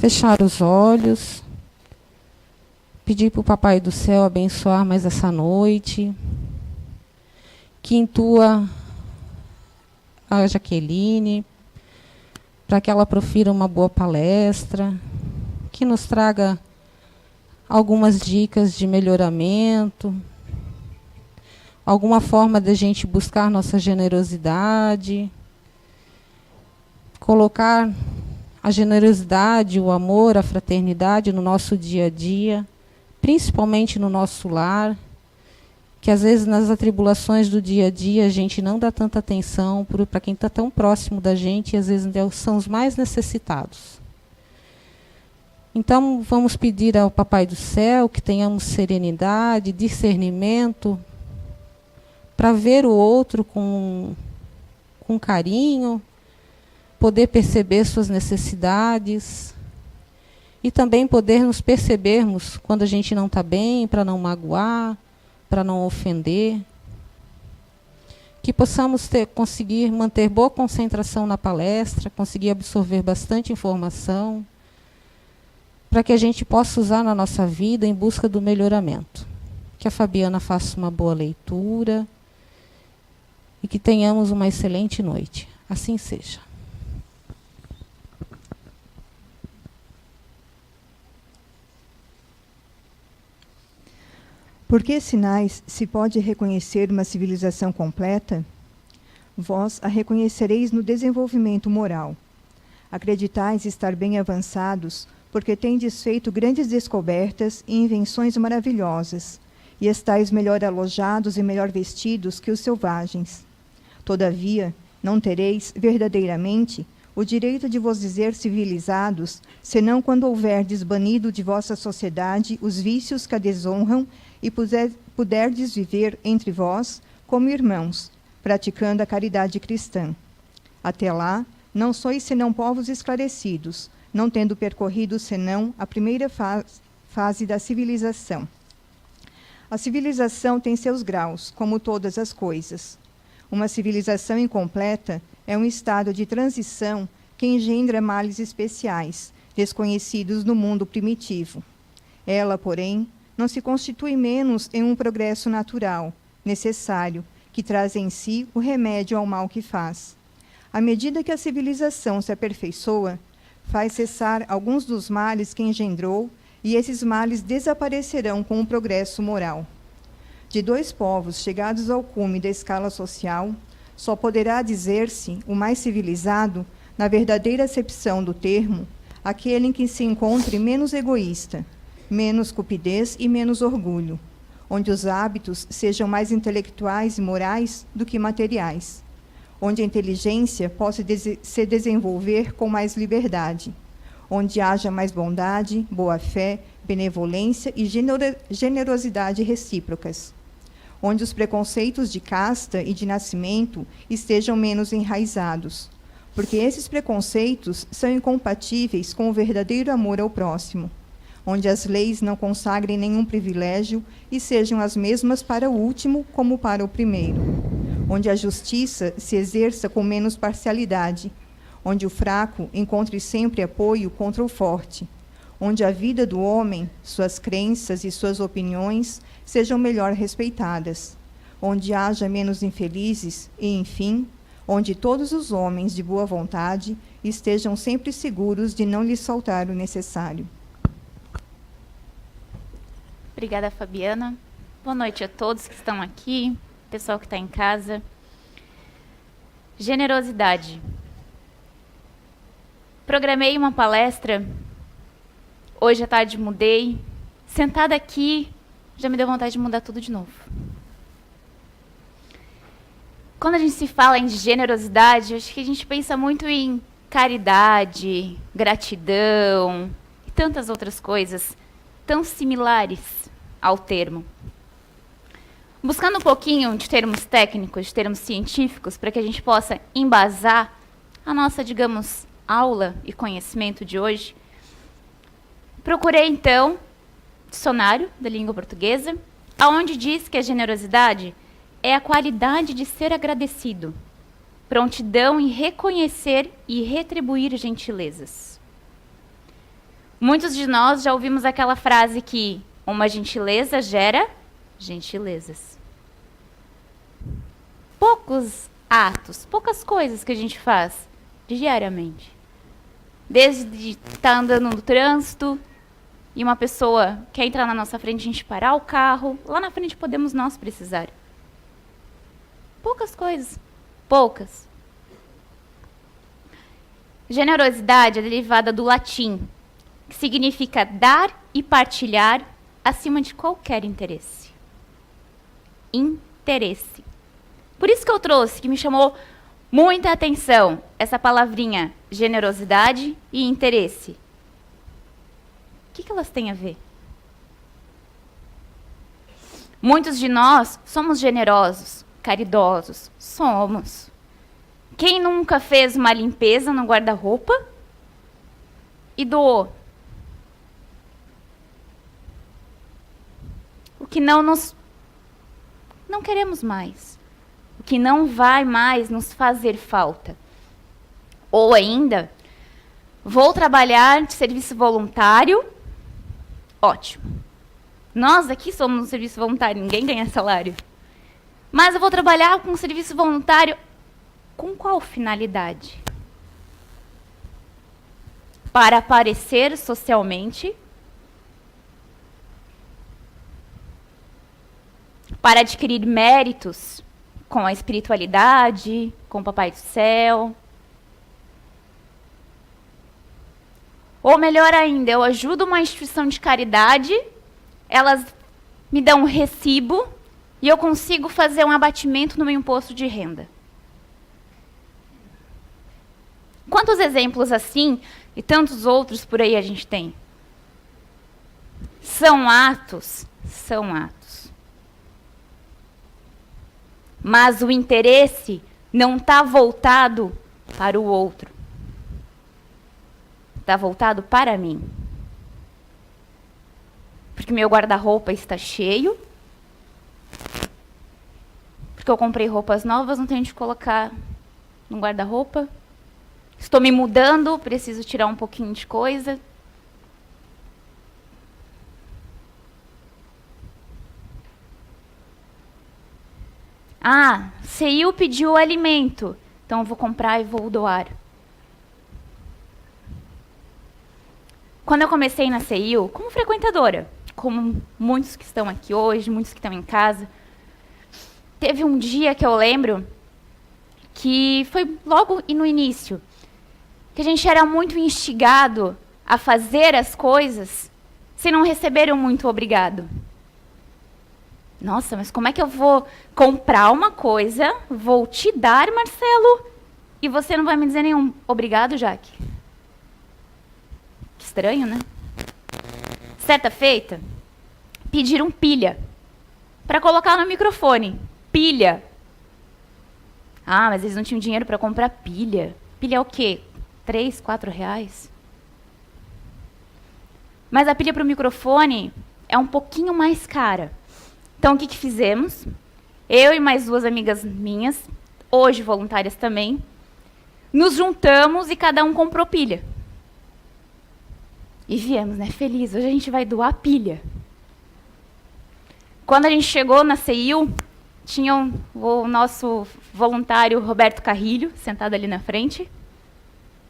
Fechar os olhos, pedir para o Papai do Céu abençoar mais essa noite, que intua a Jaqueline, para que ela profira uma boa palestra, que nos traga algumas dicas de melhoramento, alguma forma de a gente buscar nossa generosidade, colocar a generosidade, o amor, a fraternidade no nosso dia a dia, principalmente no nosso lar, que às vezes nas atribulações do dia a dia a gente não dá tanta atenção para quem está tão próximo da gente e às vezes são os mais necessitados. Então vamos pedir ao Papai do Céu que tenhamos serenidade, discernimento, para ver o outro com carinho, poder perceber suas necessidades e também poder nos percebermos quando a gente não está bem, para não magoar, para não ofender. Que possamos conseguir manter boa concentração na palestra, conseguir absorver bastante informação, para que a gente possa usar na nossa vida em busca do melhoramento. Que a Fabiana faça uma boa leitura e que tenhamos uma excelente noite. Assim seja. Por que sinais se pode reconhecer uma civilização completa? Vós a reconhecereis no desenvolvimento moral. Acreditais estar bem avançados, porque tendes feito grandes descobertas e invenções maravilhosas, e estáis melhor alojados e melhor vestidos que os selvagens. Todavia, não tereis, verdadeiramente, o direito de vos dizer civilizados, senão quando houverdes banido de vossa sociedade os vícios que a desonram e puderdes viver entre vós como irmãos, praticando a caridade cristã. Até lá, não sois senão povos esclarecidos, não tendo percorrido senão a primeira fase da civilização. A civilização tem seus graus, como todas as coisas. Uma civilização incompleta é um estado de transição que engendra males especiais, desconhecidos no mundo primitivo. Ela, porém, não se constitui menos em um progresso natural, necessário, que traz em si o remédio ao mal que faz. À medida que a civilização se aperfeiçoa, faz cessar alguns dos males que engendrou, e esses males desaparecerão com o progresso moral. De dois povos chegados ao cume da escala social, só poderá dizer-se o mais civilizado, na verdadeira acepção do termo, aquele em que se encontre menos egoísta, menos cupidez e menos orgulho, onde os hábitos sejam mais intelectuais e morais do que materiais, onde a inteligência possa se desenvolver com mais liberdade, onde haja mais bondade, boa-fé, benevolência e generosidade recíprocas, onde os preconceitos de casta e de nascimento estejam menos enraizados, porque esses preconceitos são incompatíveis com o verdadeiro amor ao próximo, onde as leis não consagrem nenhum privilégio e sejam as mesmas para o último como para o primeiro, onde a justiça se exerça com menos parcialidade, onde o fraco encontre sempre apoio contra o forte, onde a vida do homem, suas crenças e suas opiniões sejam melhor respeitadas, onde haja menos infelizes e, enfim, onde todos os homens de boa vontade estejam sempre seguros de não lhes faltar o necessário. Obrigada, Fabiana. Boa noite a todos que estão aqui, pessoal que está em casa. Generosidade. Programei uma palestra, hoje à tarde mudei. Sentada aqui, já me deu vontade de mudar tudo de novo. Quando a gente se fala em generosidade, acho que a gente pensa muito em caridade, gratidão e tantas outras coisas tão similares ao termo. Buscando um pouquinho de termos técnicos, de termos científicos, para que a gente possa embasar a nossa, digamos, aula e conhecimento de hoje, procurei, então, dicionário da língua portuguesa, aonde diz que a generosidade é a qualidade de ser agradecido, prontidão em reconhecer e retribuir gentilezas. Muitos de nós já ouvimos aquela frase que uma gentileza gera gentilezas. Poucos atos, poucas coisas que a gente faz diariamente. Desde estar andando no trânsito e uma pessoa quer entrar na nossa frente, a gente parar o carro, lá na frente podemos nós precisar. Poucas coisas, poucas. Generosidade é derivada do latim, que significa dar e partilhar acima de qualquer interesse. Interesse. Por isso que eu trouxe, que me chamou muita atenção, essa palavrinha generosidade e interesse. O que elas têm a ver? Muitos de nós somos generosos, caridosos. Somos. Quem nunca fez uma limpeza no guarda-roupa e doou? O que não queremos mais. O que não vai mais nos fazer falta. Ou ainda, vou trabalhar de serviço voluntário. Ótimo. Nós aqui somos um serviço voluntário, ninguém ganha salário. Mas eu vou trabalhar com um serviço voluntário com qual finalidade? Para aparecer socialmente? Para adquirir méritos com a espiritualidade, com o Papai do Céu? Ou melhor ainda, eu ajudo uma instituição de caridade, elas me dão um recibo e eu consigo fazer um abatimento no meu imposto de renda. Quantos exemplos assim e tantos outros por aí a gente tem? São atos, são atos. Mas o interesse não está voltado para o outro. Está voltado para mim. Porque meu guarda-roupa está cheio. Porque eu comprei roupas novas, não tenho onde colocar no guarda-roupa. Estou me mudando, preciso tirar um pouquinho de coisa. Ah, CEIU pediu alimento, então eu vou comprar e vou doar. Quando eu comecei na CEIU, como frequentadora, como muitos que estão aqui hoje, muitos que estão em casa, teve um dia que eu lembro que foi logo no início, que a gente era muito instigado a fazer as coisas sem não receber um muito obrigado. Nossa, mas como é que eu vou comprar uma coisa, vou te dar, Marcelo, e você não vai me dizer nenhum obrigado, Jaque? Que estranho, né? Certa feita, pediram pilha para colocar no microfone. Pilha. Ah, mas eles não tinham dinheiro para comprar pilha. Pilha é o quê? 3, 4 reais? Mas a pilha para o microfone é um pouquinho mais cara. Então, o que fizemos? Eu e mais 2 amigas minhas, hoje voluntárias também, nos juntamos e cada um comprou pilha. E viemos, né? Feliz. Hoje a gente vai doar pilha. Quando a gente chegou na CEIU, tinha o nosso voluntário Roberto Carrilho, sentado ali na frente.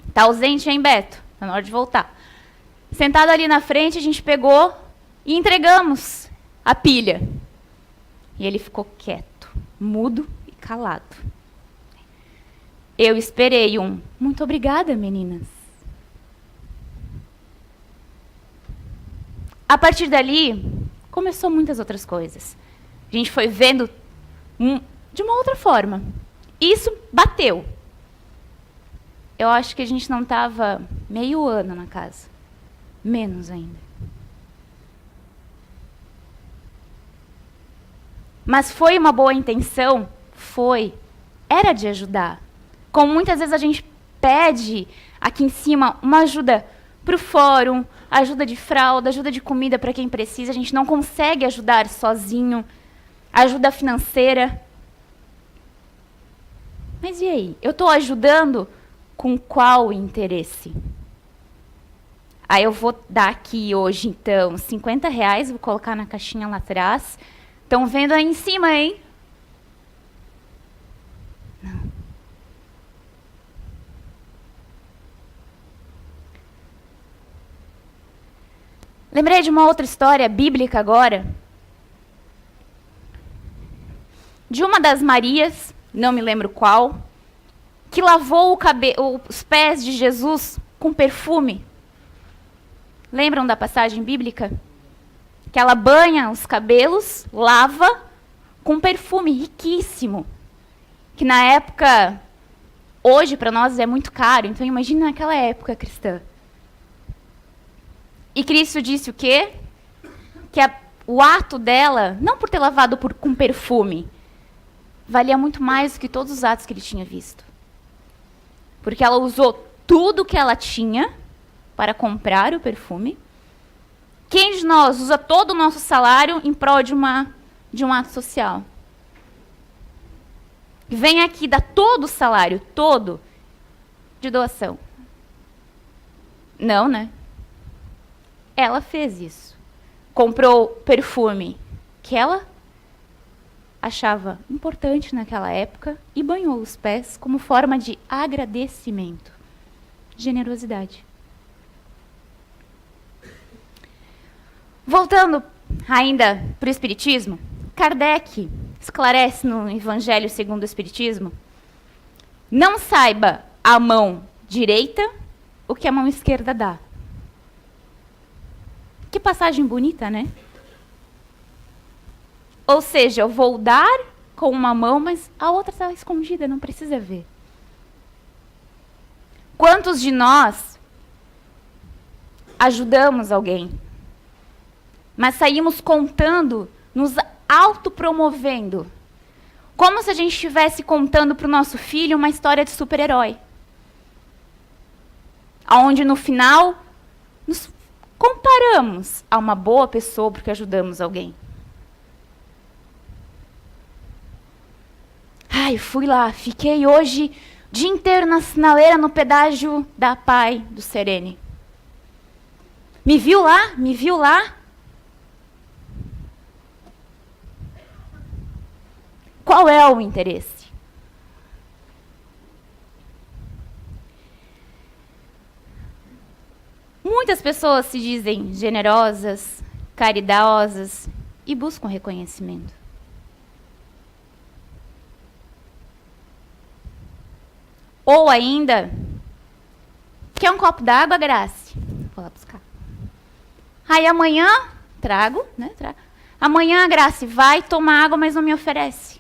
Está ausente, hein, Beto? Está na hora de voltar. Sentado ali na frente, a gente pegou e entregamos a pilha. E ele ficou quieto, mudo e calado. Eu esperei muito obrigada, meninas. A partir dali, começou muitas outras coisas. A gente foi vendo de uma outra forma. Isso bateu. Eu acho que a gente não estava meio ano na casa. Menos ainda. Mas foi uma boa intenção? Foi. Era de ajudar. Como muitas vezes a gente pede aqui em cima uma ajuda para o fórum, ajuda de fralda, ajuda de comida para quem precisa, a gente não consegue ajudar sozinho, ajuda financeira. Mas e aí? Eu estou ajudando com qual interesse? Aí eu vou dar aqui hoje, então, R$50, vou colocar na caixinha lá atrás. Estão vendo aí em cima, hein? Não. Lembrei de uma outra história bíblica agora. De uma das Marias, não me lembro qual, que lavou os pés de Jesus com perfume. Lembram da passagem bíblica? Que ela banha os cabelos, lava com perfume riquíssimo. Que na época, hoje para nós é muito caro, então imagina naquela época cristã. E Cristo disse o quê? Que o ato dela, não por ter lavado com perfume, valia muito mais do que todos os atos que ele tinha visto. Porque ela usou tudo que ela tinha para comprar o perfume. Quem de nós usa todo o nosso salário em prol de um ato social? Vem aqui, dá todo o salário, todo, de doação. Não, né? Ela fez isso. Comprou perfume que ela achava importante naquela época e banhou os pés como forma de agradecimento. Generosidade. Voltando ainda para o Espiritismo, Kardec esclarece no Evangelho segundo o Espiritismo: não saiba a mão direita o que a mão esquerda dá. Que passagem bonita, né? Ou seja, eu vou dar com uma mão, mas a outra está escondida, não precisa ver. Quantos de nós ajudamos alguém, mas saímos contando, nos autopromovendo, como se a gente estivesse contando para o nosso filho uma história de super-herói, onde no final nos comparamos a uma boa pessoa porque ajudamos alguém. Ai, fui lá, fiquei hoje o dia inteiro na sinaleira no pedágio da Pai do Serene. Me viu lá? Me viu lá? Qual é o interesse? Muitas pessoas se dizem generosas, caridosas e buscam reconhecimento. Ou ainda, quer um copo d'água, Grace? Vou lá buscar. Aí amanhã, trago, né? Amanhã a Grace vai tomar água, mas não me oferece.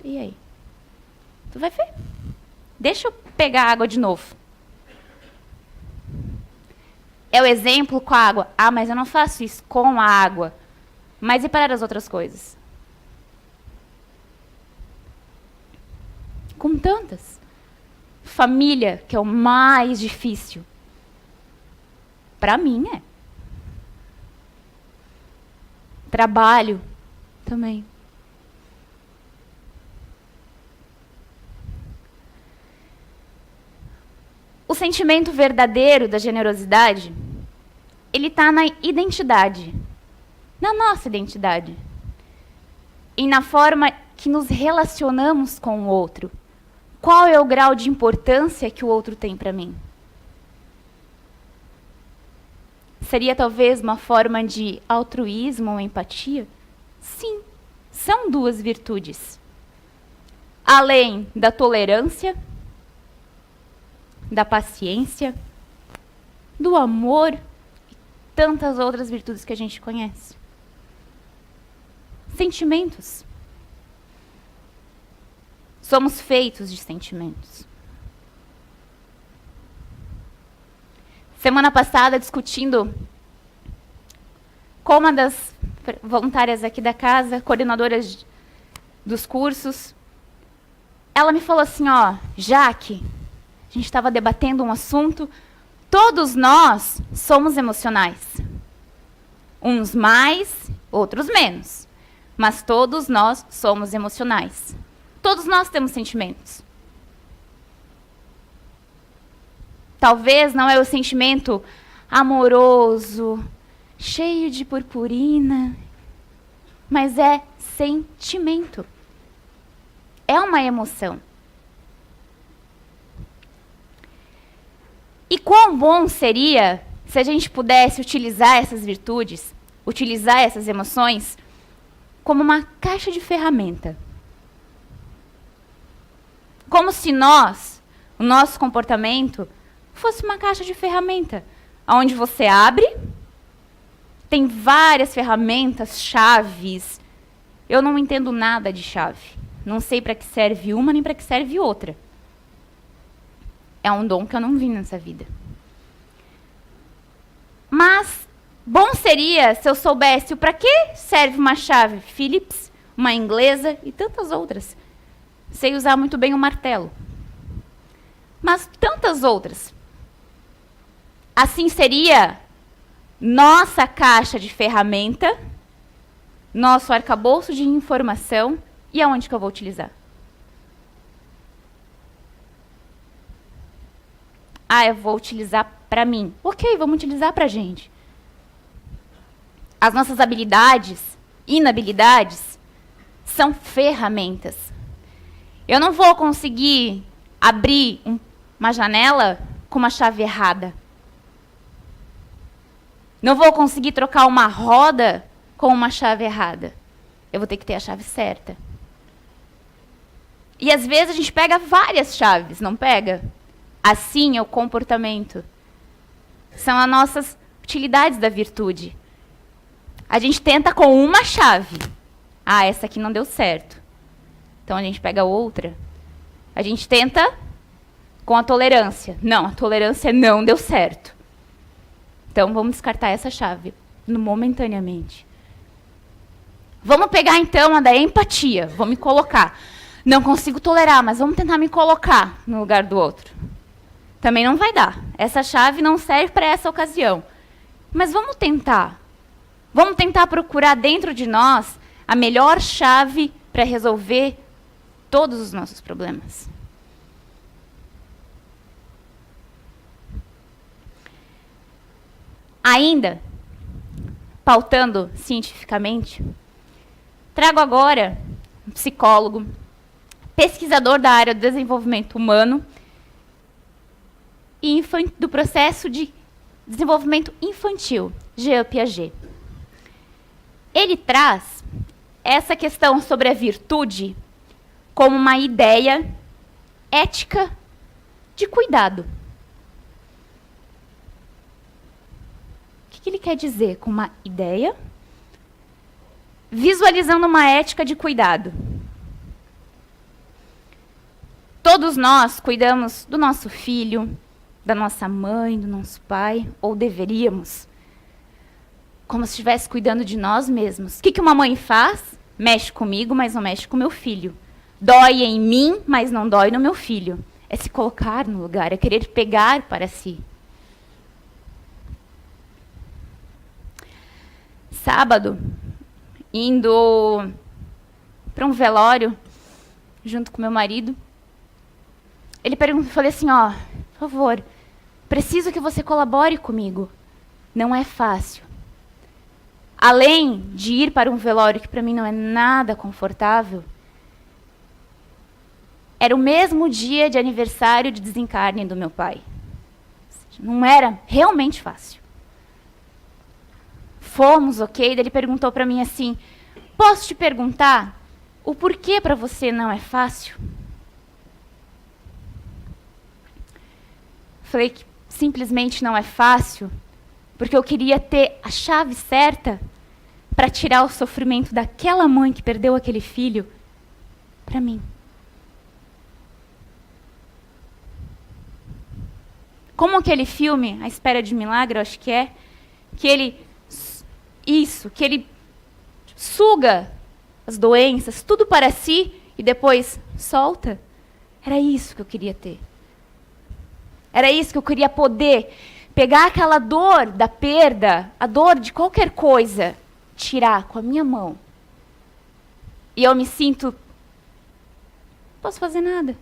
E aí? Tu vai ver. Deixa eu pegar a água de novo. É o exemplo com a água. Ah, mas eu não faço isso com a água. Mas e para as outras coisas? Com tantas. Família, que é o mais difícil. Para mim é. Trabalho também. O sentimento verdadeiro da generosidade, ele está na identidade, na nossa identidade. E na forma que nos relacionamos com o outro. Qual é o grau de importância que o outro tem para mim? Seria talvez uma forma de altruísmo ou empatia? Sim, são duas virtudes. Além da tolerância, da paciência, do amor e tantas outras virtudes que a gente conhece. Sentimentos. Somos feitos de sentimentos. Semana passada, discutindo com uma das voluntárias aqui da casa, coordenadoras dos cursos, ela me falou assim, ó, Jaque, a gente estava debatendo um assunto, todos nós somos emocionais. Uns mais, outros menos. Mas todos nós somos emocionais. Todos nós temos sentimentos. Talvez não é o sentimento, amoroso, cheio de purpurina, mas é sentimento. É uma emoção. E quão bom seria se a gente pudesse utilizar essas virtudes, utilizar essas emoções, como uma caixa de ferramenta. Como se o nosso comportamento, fosse uma caixa de ferramenta, onde você abre, tem várias ferramentas, chaves. Eu não entendo nada de chave. Não sei para que serve uma nem para que serve outra. É um dom que eu não vi nessa vida. Mas bom seria se eu soubesse para que serve uma chave Phillips, uma inglesa e tantas outras. Sei usar muito bem o martelo. Mas tantas outras. Assim seria nossa caixa de ferramenta, nosso arcabouço de informação, e aonde que eu vou utilizar? Eu vou utilizar para mim. Ok, vamos utilizar para a gente. As nossas habilidades, inabilidades, são ferramentas. Eu não vou conseguir abrir uma janela com uma chave errada. Não vou conseguir trocar uma roda com uma chave errada. Eu vou ter que ter a chave certa. E às vezes a gente pega várias chaves, não pega? Assim é o comportamento. São as nossas utilidades da virtude. A gente tenta com uma chave. Essa aqui não deu certo. Então a gente pega outra. A gente tenta com a tolerância. Não, a tolerância não deu certo. Então vamos descartar essa chave momentaneamente. Vamos pegar então a da empatia. Vou me colocar. Não consigo tolerar, mas vamos tentar me colocar no lugar do outro. Também não vai dar. Essa chave não serve para essa ocasião. Mas vamos tentar. Vamos tentar procurar dentro de nós a melhor chave para resolver todos os nossos problemas. Ainda, pautando cientificamente, trago agora um psicólogo, pesquisador da área do desenvolvimento humano e do processo de desenvolvimento infantil, Jean Piaget. Ele traz essa questão sobre a virtude como uma ideia ética de cuidado. O que ele quer dizer com uma ideia? Visualizando uma ética de cuidado. Todos nós cuidamos do nosso filho, da nossa mãe, do nosso pai, ou deveríamos, como se estivesse cuidando de nós mesmos. O que uma mãe faz? Mexe comigo, mas não mexe com meu filho. Dói em mim, mas não dói no meu filho. É se colocar no lugar, é querer pegar para si. Sábado, indo para um velório, junto com meu marido, ele perguntou, falei assim, por favor, preciso que você colabore comigo. Não é fácil. Além de ir para um velório que para mim não é nada confortável, era o mesmo dia de aniversário de desencarne do meu pai. Não era realmente fácil. Fomos, ok? Ele perguntou para mim assim, posso te perguntar o porquê para você não é fácil? Falei que simplesmente não é fácil, porque eu queria ter a chave certa para tirar o sofrimento daquela mãe que perdeu aquele filho para mim. Como aquele filme, A Espera de Milagre, eu acho que é, que ele suga as doenças, tudo para si, e depois solta. Era isso que eu queria ter. Era isso que eu queria poder pegar aquela dor da perda, a dor de qualquer coisa, tirar com a minha mão. E eu me sinto, não posso fazer nada.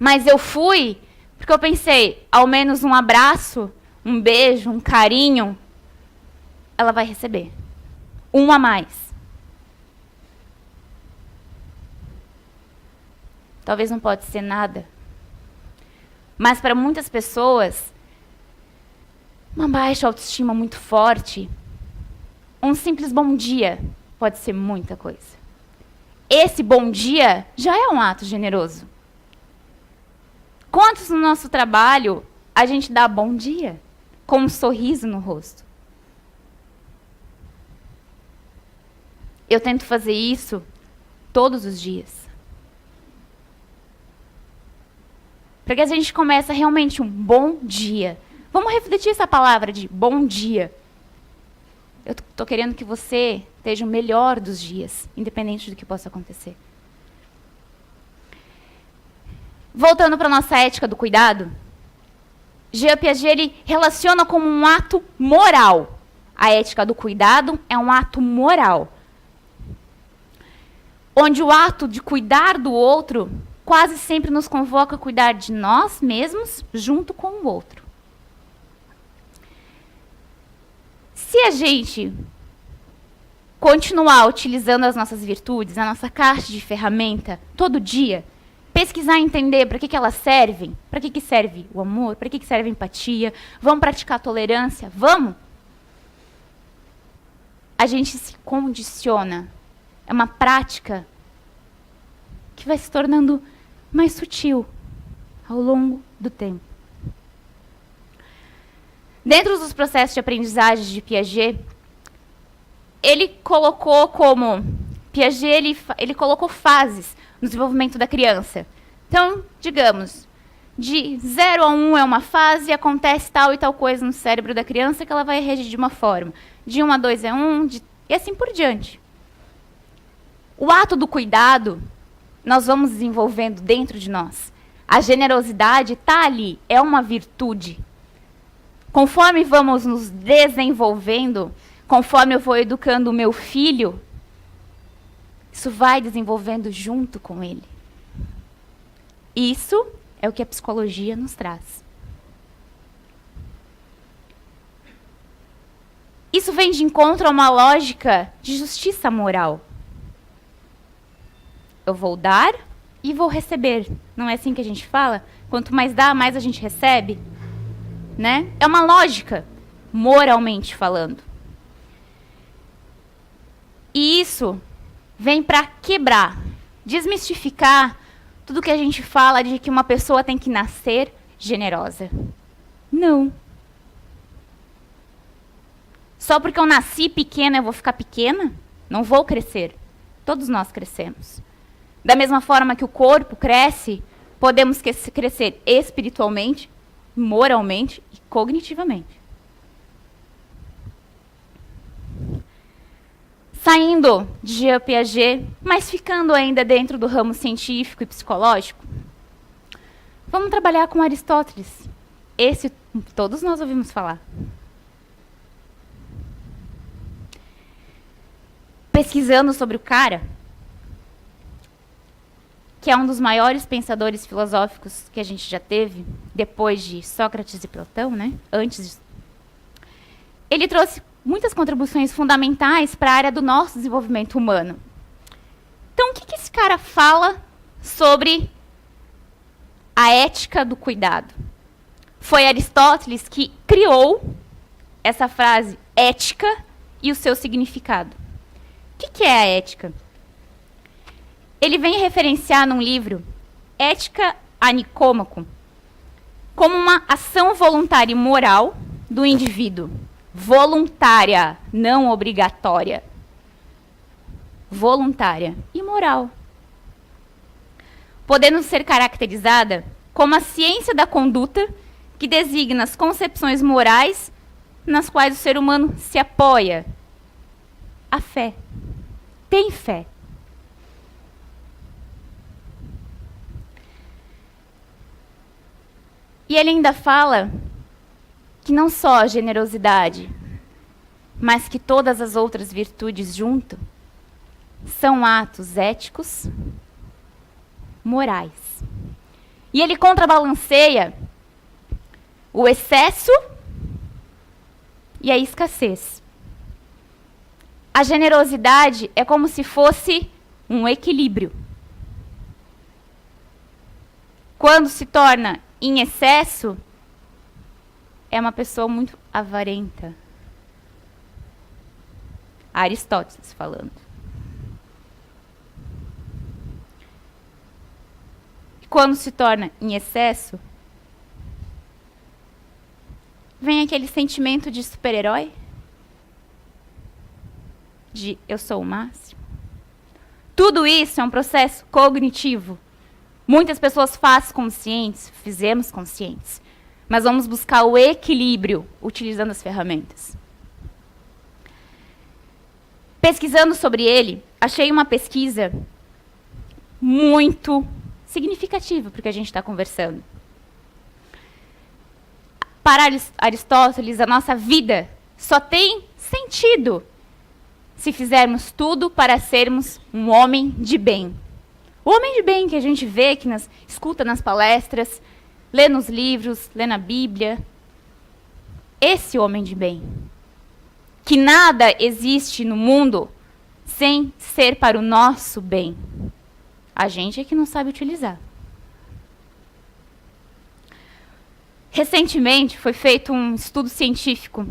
Mas eu fui Porque eu pensei, ao menos um abraço, um beijo, um carinho, ela vai receber. Um a mais. Talvez não pode ser nada. Mas para muitas pessoas, uma baixa autoestima muito forte, um simples bom dia pode ser muita coisa. Esse bom dia já é um ato generoso. Quantos no nosso trabalho a gente dá bom dia com um sorriso no rosto? Eu tento fazer isso todos os dias. Para que a gente comece realmente um bom dia. Vamos refletir essa palavra de bom dia. Eu estou querendo que você esteja o melhor dos dias, independente do que possa acontecer. Voltando para a nossa ética do cuidado, Jean Piaget ele relaciona como um ato moral. A ética do cuidado é um ato moral. Onde o ato de cuidar do outro quase sempre nos convoca a cuidar de nós mesmos junto com o outro. Se a gente continuar utilizando as nossas virtudes, a nossa caixa de ferramenta, todo dia, pesquisar e entender para que elas servem, para que serve o amor, para que serve a empatia, vamos praticar a tolerância, vamos? A gente se condiciona. É uma prática que vai se tornando mais sutil ao longo do tempo. Dentro dos processos de aprendizagem de Piaget, ele colocou como Piaget ele colocou fases no desenvolvimento da criança. Então, digamos, de 0 a 1 é uma fase, acontece tal e tal coisa no cérebro da criança que ela vai reagir de uma forma. De 1 a 2 é 1, e assim por diante. O ato do cuidado, nós vamos desenvolvendo dentro de nós. A generosidade está ali, é uma virtude. Conforme vamos nos desenvolvendo, conforme eu vou educando o meu filho, isso vai desenvolvendo junto com ele. Isso é o que a psicologia nos traz. Isso vem de encontro a uma lógica de justiça moral. Eu vou dar e vou receber. Não é assim que a gente fala? Quanto mais dá, mais a gente recebe. Né? É uma lógica, moralmente falando. E isso vem para quebrar, desmistificar tudo que a gente fala de que uma pessoa tem que nascer generosa. Não. Só porque eu nasci pequena, eu vou ficar pequena? Não vou crescer. Todos nós crescemos. Da mesma forma que o corpo cresce, podemos crescer espiritualmente, moralmente e cognitivamente. Saindo de Jean Piaget, mas ficando ainda dentro do ramo científico e psicológico, vamos trabalhar com Aristóteles. Esse todos nós ouvimos falar. Pesquisando sobre o cara, que é um dos maiores pensadores filosóficos que a gente já teve, depois de Sócrates e Platão, né? Antes disso. Ele trouxe muitas contribuições fundamentais para a área do nosso desenvolvimento humano. Então, o que esse cara fala sobre a ética do cuidado? Foi Aristóteles que criou essa frase ética e o seu significado. O que é a ética? Ele vem referenciar num livro, Ética a Nicômaco, como uma ação voluntária e moral do indivíduo. Voluntária, não obrigatória. Voluntária e moral. Podendo ser caracterizada como a ciência da conduta que designa as concepções morais nas quais o ser humano se apoia. A fé. Tem fé. E ele ainda fala que não só a generosidade, mas que todas as outras virtudes junto são atos éticos, morais. E ele contrabalanceia o excesso e a escassez. A generosidade é como se fosse um equilíbrio. Quando se torna em excesso, é uma pessoa muito avarenta. Aristóteles falando. Quando se torna em excesso, vem aquele sentimento de super-herói, de eu sou o máximo. Tudo isso é um processo cognitivo. Muitas pessoas fizemos conscientes, mas vamos buscar o equilíbrio utilizando as ferramentas. Pesquisando sobre ele, achei uma pesquisa muito significativa para o que a gente está conversando. Para Aristóteles, a nossa vida só tem sentido se fizermos tudo para sermos um homem de bem. O homem de bem que a gente vê, que escuta nas palestras, lê nos livros, lê na Bíblia. Esse homem de bem. Que nada existe no mundo sem ser para o nosso bem. A gente é que não sabe utilizar. Recentemente foi feito um estudo científico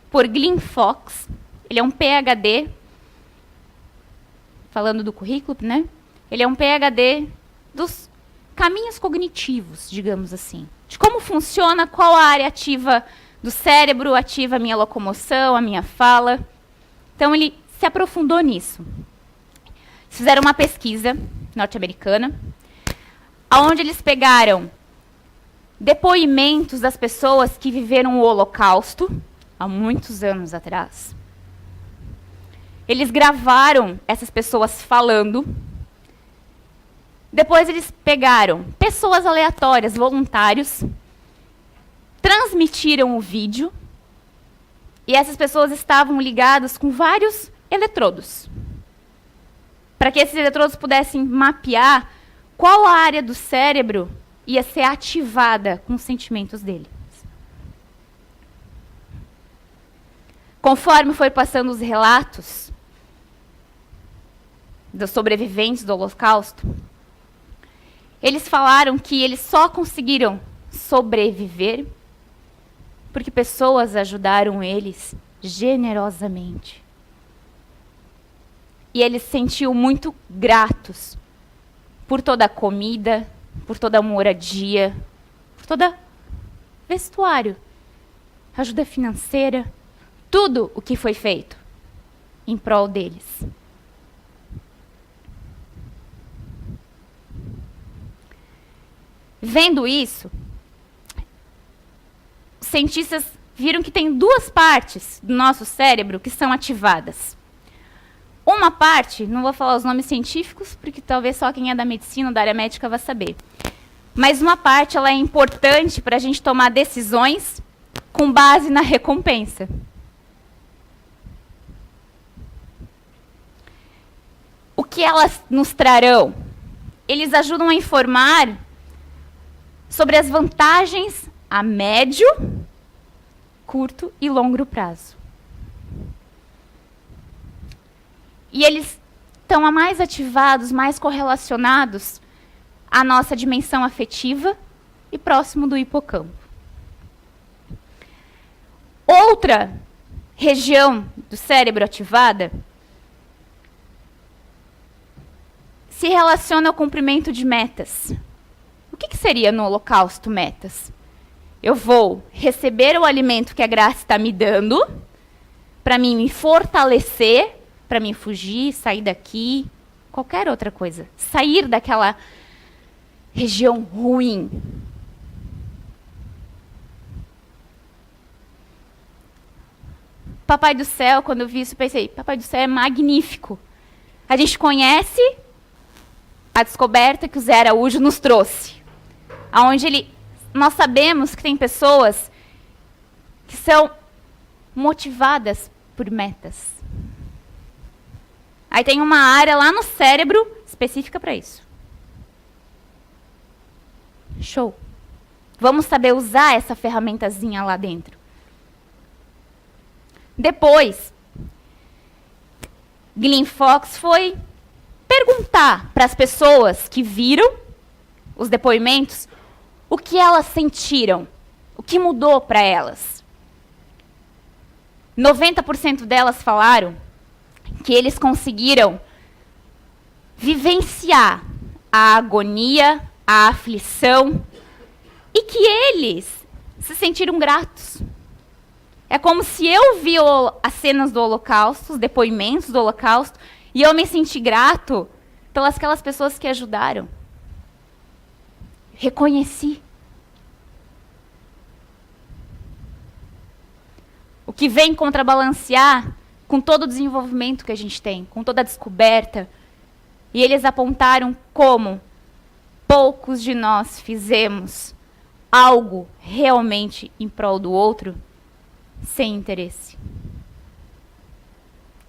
por Glenn Fox. Ele é um PhD, falando do currículo, né? Ele é um PhD dos caminhos cognitivos, digamos assim. De como funciona, qual a área ativa do cérebro, ativa a minha locomoção, a minha fala. Então ele se aprofundou nisso. Fizeram uma pesquisa norte-americana, onde eles pegaram depoimentos das pessoas que viveram o Holocausto, há muitos anos atrás. Eles gravaram essas pessoas falando. Depois eles pegaram pessoas aleatórias, voluntários, transmitiram o vídeo, e essas pessoas estavam ligadas com vários eletrodos, para que esses eletrodos pudessem mapear qual a área do cérebro ia ser ativada com os sentimentos deles. Conforme foi passando os relatos dos sobreviventes do Holocausto, eles falaram que eles só conseguiram sobreviver porque pessoas ajudaram eles generosamente. E eles se sentiam muito gratos por toda a comida, por toda a moradia, por todo vestuário, ajuda financeira, tudo o que foi feito em prol deles. Vendo isso, os cientistas viram que tem duas partes do nosso cérebro que são ativadas. Uma parte, não vou falar os nomes científicos, porque talvez só quem é da medicina, da área médica, vai saber. Mas uma parte ela é importante para a gente tomar decisões com base na recompensa. O que elas nos trarão? Eles ajudam a informar sobre as vantagens a médio, curto e longo prazo. E eles estão mais ativados, mais correlacionados à nossa dimensão afetiva e próximo do hipocampo. Outra região do cérebro ativada se relaciona ao cumprimento de metas. O que seria no Holocausto metas? Eu vou receber o alimento que a Graça está me dando, para mim me fortalecer, para mim fugir, sair daqui, qualquer outra coisa. Sair daquela região ruim. Papai do Céu, quando eu vi isso, pensei, Papai do Céu é magnífico. A gente conhece a descoberta que o Zé Araújo nos trouxe. Onde nós sabemos que tem pessoas que são motivadas por metas. Aí tem uma área lá no cérebro específica para isso. Show. Vamos saber usar essa ferramentazinha lá dentro. Depois, Glenn Fox foi perguntar para as pessoas que viram os depoimentos o que elas sentiram, o que mudou para elas. 90% delas falaram que eles conseguiram vivenciar a agonia, a aflição, e que eles se sentiram gratos. É como se eu vi as cenas do Holocausto, os depoimentos do Holocausto, e eu me senti grato pelas aquelas pessoas que ajudaram. Reconheci. O que vem contrabalancear com todo o desenvolvimento que a gente tem, com toda a descoberta. E eles apontaram como poucos de nós fizemos algo realmente em prol do outro sem interesse.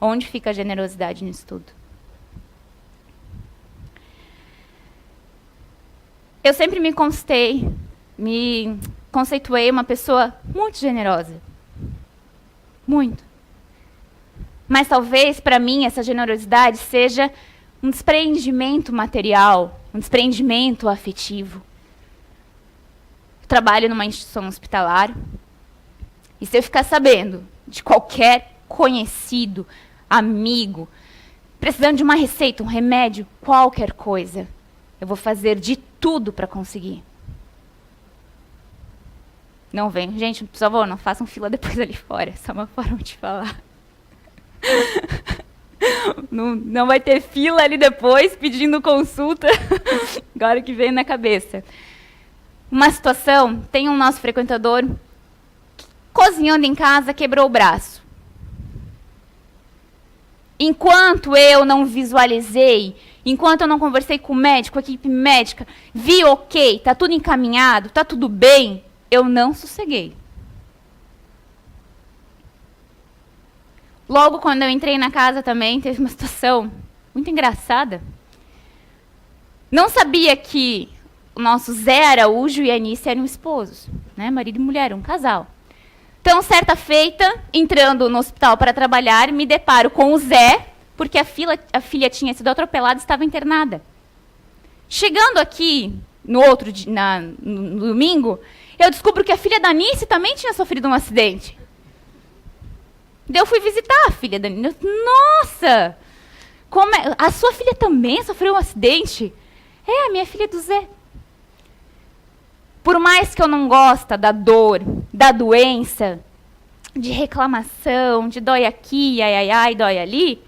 Onde fica a generosidade nisso tudo? Eu sempre me conceituei uma pessoa muito generosa. Muito. Mas talvez para mim essa generosidade seja um desprendimento material, um desprendimento afetivo. Eu trabalho numa instituição hospitalar e se eu ficar sabendo de qualquer conhecido, amigo, precisando de uma receita, um remédio, qualquer coisa, eu vou fazer de tudo para conseguir. Não vem. Gente, por favor, não façam fila depois ali fora. Essa é uma forma de falar. Não vai ter fila ali depois pedindo consulta. Agora que veio na cabeça. Uma situação, tem um nosso frequentador que, cozinhando em casa, quebrou o braço. Enquanto eu não visualizei, enquanto eu não conversei com o médico, com a equipe médica, vi ok, está tudo encaminhado, está tudo bem, eu não sosseguei. Logo, quando eu entrei na casa também, teve uma situação muito engraçada. Não sabia que o nosso Zé Araújo e a Anice eram esposos, né? Marido e mulher, um casal. Então, certa feita, entrando no hospital para trabalhar, me deparo com o Zé, porque a filha tinha sido atropelada e estava internada. Chegando aqui, no domingo, eu descubro que a filha da Anice também tinha sofrido um acidente. Daí eu fui visitar a filha da Anice. Nossa! A sua filha também sofreu um acidente? É, a minha filha é do Zé. Por mais que eu não goste da dor, da doença, de reclamação, de dói aqui, ai, ai, ai, dói ali,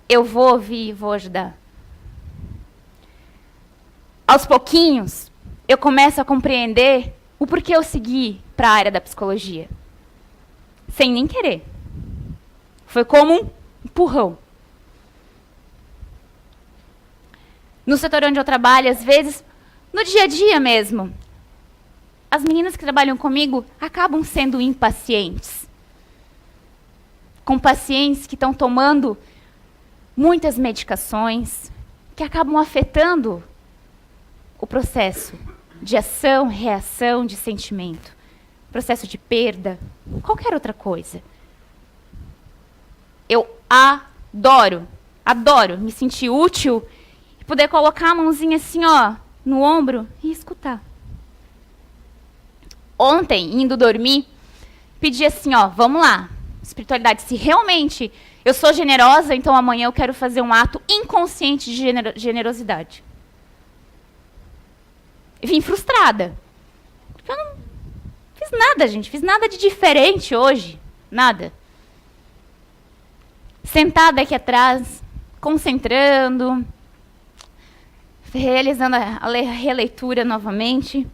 eu vou ouvir e vou ajudar. Aos pouquinhos, eu começo a compreender o porquê eu segui para a área da psicologia. Sem nem querer. Foi como um empurrão. No setor onde eu trabalho, às vezes, no dia a dia mesmo, as meninas que trabalham comigo acabam sendo impacientes. Com pacientes que estão tomando muitas medicações, que acabam afetando o processo de ação, reação, de sentimento, processo de perda, qualquer outra coisa. Eu adoro me sentir útil e poder colocar a mãozinha assim, ó, no ombro e escutar. Ontem, indo dormir, pedi assim, ó, vamos lá, espiritualidade, se realmente eu sou generosa, então amanhã eu quero fazer um ato inconsciente de generosidade. Eu vim frustrada. Eu não fiz nada, gente, fiz nada de diferente hoje, nada. Sentada aqui atrás, concentrando, realizando a releitura novamente.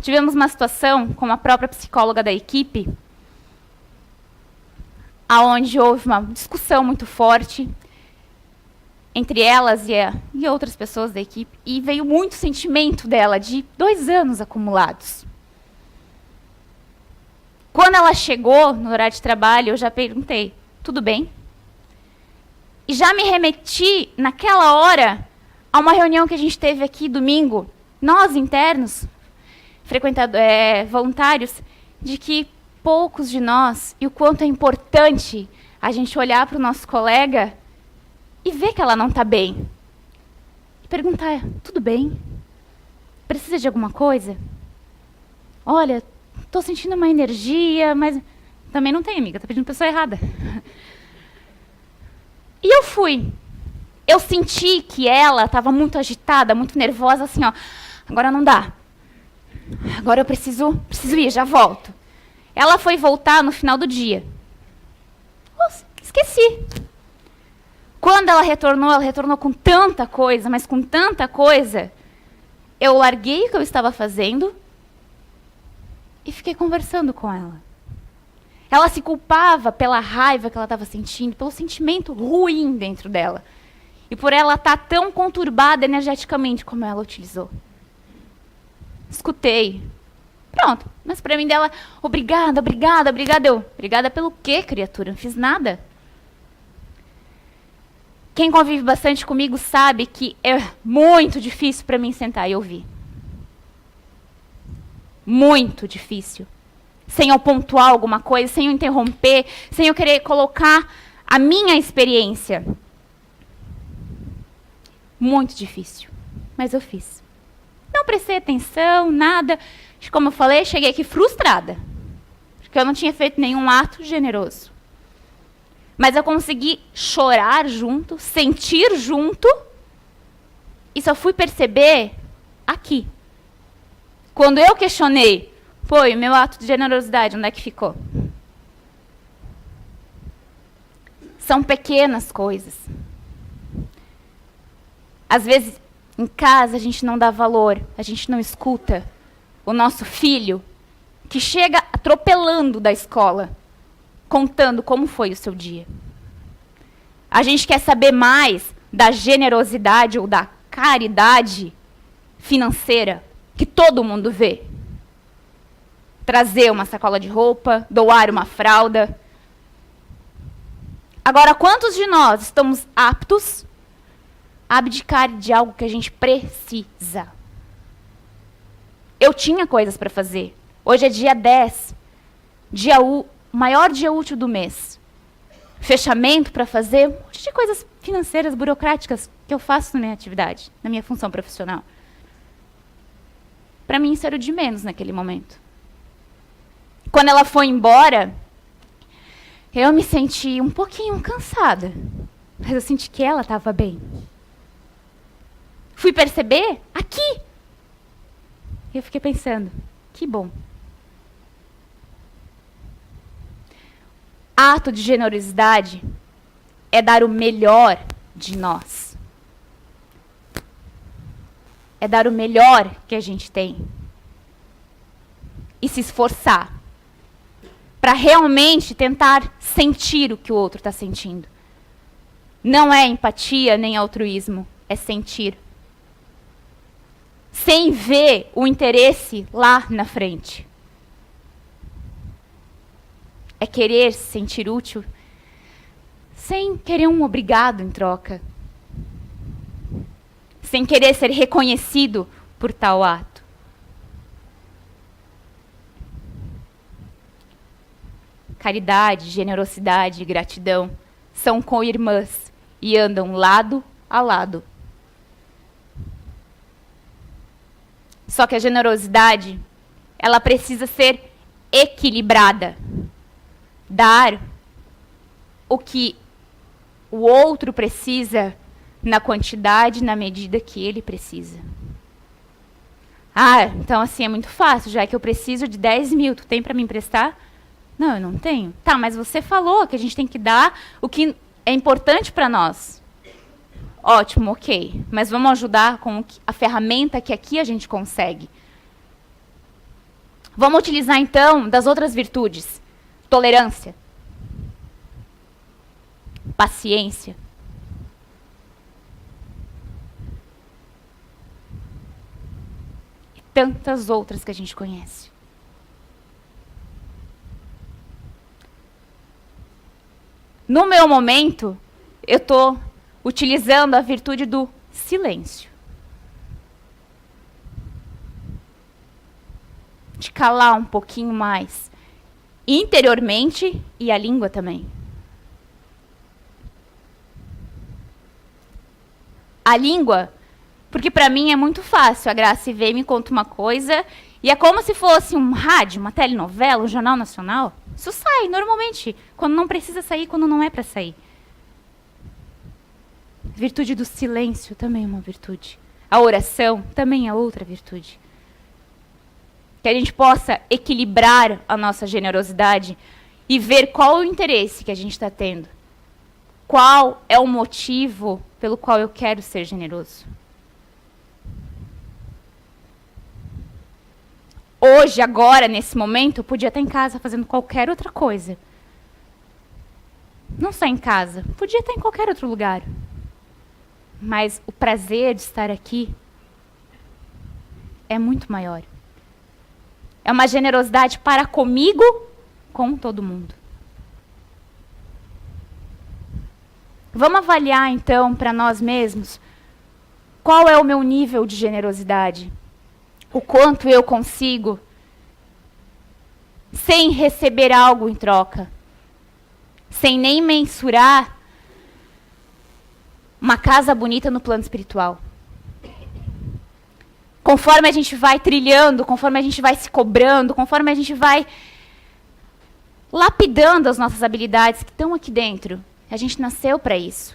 Tivemos uma situação com a própria psicóloga da equipe, onde houve uma discussão muito forte entre elas e outras pessoas da equipe, e veio muito sentimento dela, de 2 anos acumulados. Quando ela chegou no horário de trabalho, eu já perguntei, tudo bem? E já me remeti, naquela hora, a uma reunião que a gente teve aqui domingo, nós internos, voluntários, de que poucos de nós, e o quanto é importante a gente olhar para o nosso colega e ver que ela não está bem. E perguntar, tudo bem? Precisa de alguma coisa? Olha, estou sentindo uma energia, mas também não tem, amiga, está pedindo a pessoa errada. E eu fui. Eu senti que ela estava muito agitada, muito nervosa, assim, ó. Agora não dá. Agora eu preciso ir, já volto. Ela foi voltar no final do dia. Nossa, esqueci. Quando ela retornou com tanta coisa, mas com tanta coisa, eu larguei o que eu estava fazendo e fiquei conversando com ela. Ela se culpava pela raiva que ela estava sentindo, pelo sentimento ruim dentro dela. E por ela estar tão conturbada energeticamente como ela utilizou. Escutei. Pronto. Mas para mim dela, obrigada. Obrigada pelo quê, criatura? Não fiz nada. Quem convive bastante comigo sabe que é muito difícil para mim sentar e ouvir. Muito difícil. Sem eu pontuar alguma coisa, sem eu interromper, sem eu querer colocar a minha experiência. Muito difícil. Mas eu fiz. Não prestei atenção, nada. Como eu falei, cheguei aqui frustrada. Porque eu não tinha feito nenhum ato generoso. Mas eu consegui chorar junto, sentir junto. E só fui perceber aqui. Quando eu questionei, pô, e meu ato de generosidade, onde é que ficou? São pequenas coisas. Às vezes, em casa, a gente não dá valor, a gente não escuta o nosso filho, que chega atropelando da escola, contando como foi o seu dia. A gente quer saber mais da generosidade ou da caridade financeira que todo mundo vê. Trazer uma sacola de roupa, doar uma fralda. Agora, quantos de nós estamos aptos a abdicar de algo que a gente precisa? Eu tinha coisas para fazer. Hoje é dia 10, maior dia útil do mês. Fechamento para fazer, um monte de coisas financeiras, burocráticas que eu faço na minha atividade, na minha função profissional. Para mim isso era o de menos naquele momento. Quando ela foi embora, eu me senti um pouquinho cansada, mas eu senti que ela estava bem. Fui perceber aqui. Eu fiquei pensando, que bom. Ato de generosidade é dar o melhor de nós. É dar o melhor que a gente tem. E se esforçar para realmente tentar sentir o que o outro está sentindo. Não é empatia nem altruísmo, é sentir. Sem ver o interesse lá na frente. É querer se sentir útil sem querer um obrigado em troca. Sem querer ser reconhecido por tal ato. Caridade, generosidade e gratidão são co-irmãs e andam lado a lado. Só que a generosidade, ela precisa ser equilibrada. Dar o que o outro precisa na quantidade, na medida que ele precisa. Ah, então assim é muito fácil, já que eu preciso de 10 mil, tu tem para me emprestar? Não, eu não tenho. Tá, mas você falou que a gente tem que dar o que é importante para nós. Ótimo, ok. Mas vamos ajudar com a ferramenta que aqui a gente consegue. Vamos utilizar, então, das outras virtudes. Tolerância. Paciência. E tantas outras que a gente conhece. No meu momento, eu estou utilizando a virtude do silêncio. de calar um pouquinho mais, interiormente e a língua também. A língua, porque para mim é muito fácil, a Grace vem e me conta uma coisa, e é como se fosse um rádio, uma telenovela, um jornal nacional. Isso sai normalmente, quando não precisa sair, quando não é para sair. Virtude do silêncio também é uma virtude. A oração também é outra virtude. Que a gente possa equilibrar a nossa generosidade e ver qual o interesse que a gente está tendo. Qual é o motivo pelo qual eu quero ser generoso. Hoje, agora, nesse momento, eu podia estar em casa fazendo qualquer outra coisa. Não só em casa, podia estar em qualquer outro lugar. Mas o prazer de estar aqui é muito maior. É uma generosidade para comigo, com todo mundo. Vamos avaliar, então, para nós mesmos, qual é o meu nível de generosidade? O quanto eu consigo, sem receber algo em troca, sem nem mensurar uma casa bonita no plano espiritual. Conforme a gente vai trilhando, conforme a gente vai se cobrando, conforme a gente vai lapidando as nossas habilidades que estão aqui dentro, a gente nasceu para isso.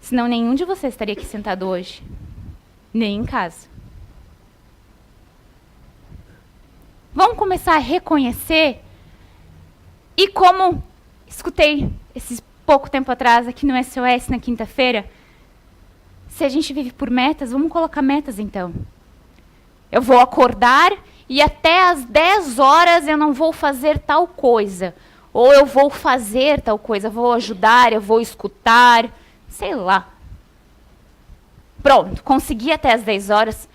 Senão nenhum de vocês estaria aqui sentado hoje. Nem em casa. Vamos começar a reconhecer. E como escutei esse pouco tempo atrás aqui no SOS na quinta-feira, se a gente vive por metas, vamos colocar metas então. Eu vou acordar e até às 10 horas eu não vou fazer tal coisa. Ou eu vou fazer tal coisa, vou ajudar, eu vou escutar, sei lá. Pronto, consegui até às 10 horas.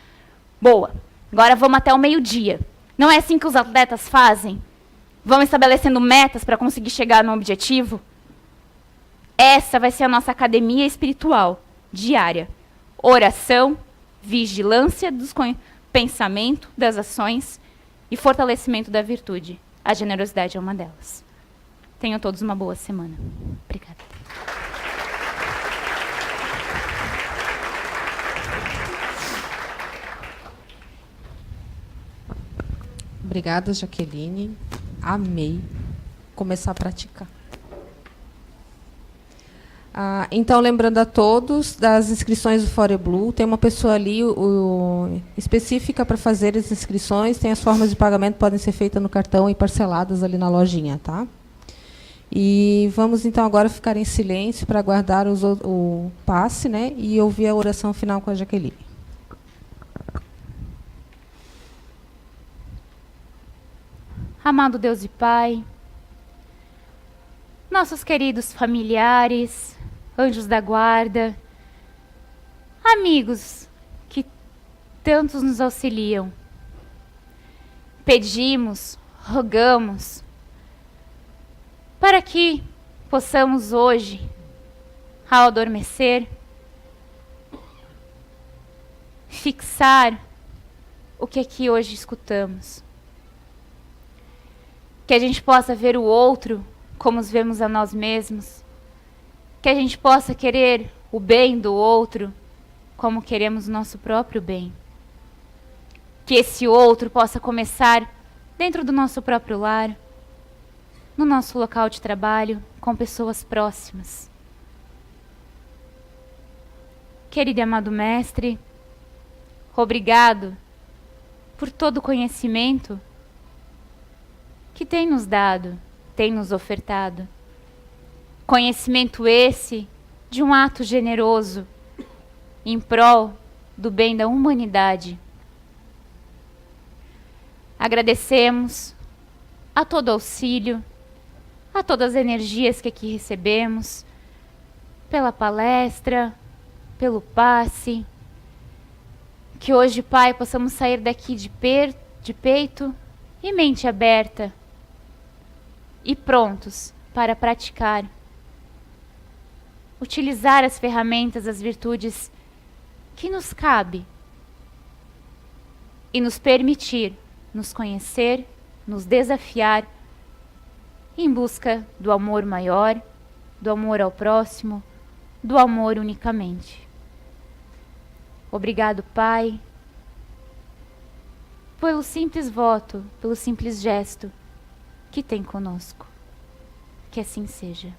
Boa, agora vamos até o meio-dia. Não é assim que os atletas fazem? Vão estabelecendo metas para conseguir chegar no objetivo? Essa vai ser a nossa academia espiritual, diária. Oração, vigilância dos pensamento, das ações e fortalecimento da virtude. A generosidade é uma delas. Tenham todos uma boa semana. Obrigada. Obrigada, Jaqueline. Amei começar a praticar. Então, lembrando a todos das inscrições do ForeBlue, tem uma pessoa ali específica para fazer as inscrições, tem as formas de pagamento, podem ser feitas no cartão e parceladas ali na lojinha, tá? E vamos, então, agora ficar em silêncio para aguardar o passe, né, e ouvir a oração final com a Jaqueline. Amado Deus e Pai, nossos queridos familiares, anjos da guarda, amigos que tantos nos auxiliam, pedimos, rogamos, para que possamos hoje, ao adormecer, fixar o que aqui hoje escutamos. Que a gente possa ver o outro como os vemos a nós mesmos. Que a gente possa querer o bem do outro como queremos o nosso próprio bem. Que esse outro possa começar dentro do nosso próprio lar, no nosso local de trabalho, com pessoas próximas. Querido e amado Mestre, obrigado por todo o conhecimento que tem nos dado, tem nos ofertado. Conhecimento esse de um ato generoso em prol do bem da humanidade. Agradecemos a todo auxílio, a todas as energias que aqui recebemos, pela palestra, pelo passe. Que hoje, Pai, possamos sair daqui de peito e mente aberta e prontos para praticar. Utilizar as ferramentas, as virtudes que nos cabe e nos permitir nos conhecer, nos desafiar em busca do amor maior, do amor ao próximo, do amor unicamente. Obrigado, Pai, pelo simples voto, pelo simples gesto que tem conosco. Que assim seja.